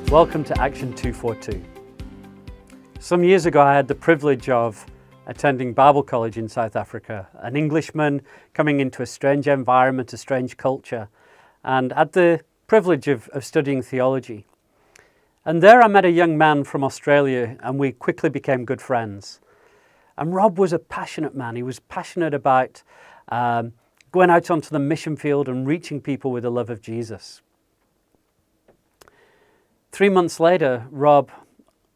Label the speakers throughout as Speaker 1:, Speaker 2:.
Speaker 1: Welcome to Action 242. Some years ago I had the privilege of attending Bible college in South Africa, an Englishman coming into a strange environment, a strange culture, and had the privilege of studying theology. And there I met a young man from Australia and we quickly became good friends. And Rob was a passionate man. He was passionate about going out onto the mission field and reaching people with the love of Jesus. 3 months later, Rob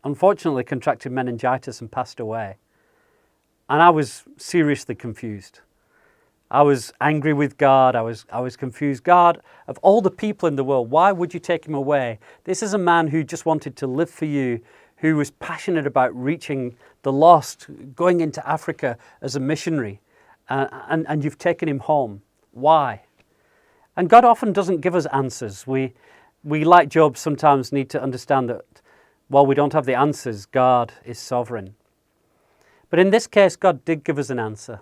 Speaker 1: unfortunately contracted meningitis and passed away. And I was seriously confused. I was angry with God. I was confused. God, of all the people in the world, why would you take him away? This is a man who just wanted to live for you, who was passionate about reaching the lost, going into Africa as a missionary, and you've taken him home. Why? And God often doesn't give us answers. We, like Job, sometimes need to understand that while we don't have the answers, God is sovereign. But in this case, God did give us an answer.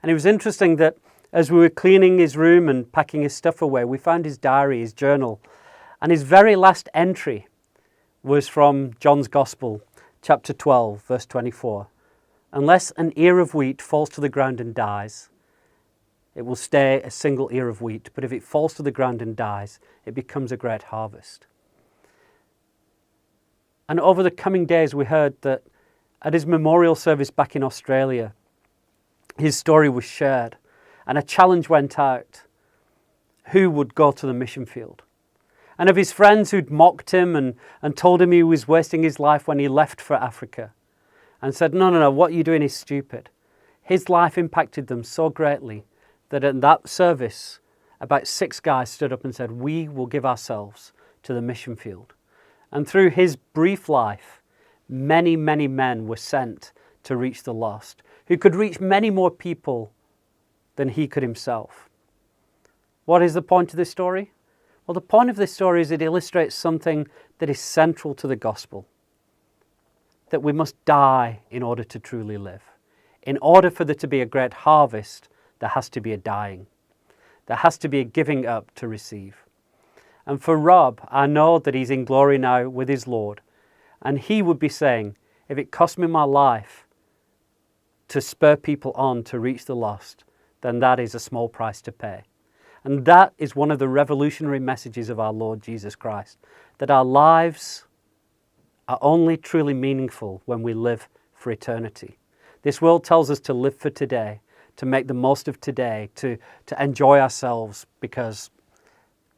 Speaker 1: And it was interesting that as we were cleaning his room and packing his stuff away, we found his diary, his journal, and his very last entry was from John's Gospel, chapter 12, verse 24. Unless an ear of wheat falls to the ground and dies, it will stay a single ear of wheat. But if it falls to the ground and dies, it becomes a great harvest. And over the coming days, we heard that at his memorial service back in Australia, his story was shared and a challenge went out. Who would go to the mission field? And of his friends who'd mocked him and told him he was wasting his life when he left for Africa and said, no, what you're doing is stupid. His life impacted them so greatly that in that service, about 6 guys stood up and said, we will give ourselves to the mission field. And through his brief life, many, many men were sent to reach the lost, who could reach many more people than he could himself. What is the point of this story? Well, the point of this story is it illustrates something that is central to the gospel, that we must die in order to truly live. In order for there to be a great harvest, there has to be a dying. There has to be a giving up to receive. And for Rob, I know that he's in glory now with his Lord. And he would be saying, if it cost me my life to spur people on to reach the lost, then that is a small price to pay. And that is one of the revolutionary messages of our Lord Jesus Christ, that our lives are only truly meaningful when we live for eternity. This world tells us to live for today, to make the most of today, to enjoy ourselves because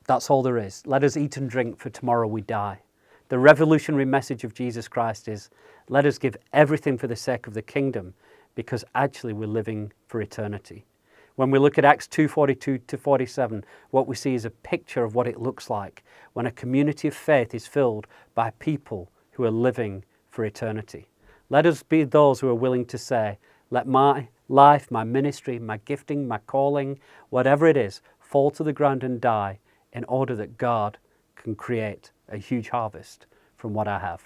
Speaker 1: that's all there is. Let us eat and drink, for tomorrow we die. The revolutionary message of Jesus Christ is, let us give everything for the sake of the kingdom, because actually we're living for eternity. When we look at Acts 2:42 to 47, what we see is a picture of what it looks like when a community of faith is filled by people who are living for eternity. Let us be those who are willing to say, let my life, my ministry, my gifting, my calling, whatever it is, fall to the ground and die in order that God can create a huge harvest from what I have.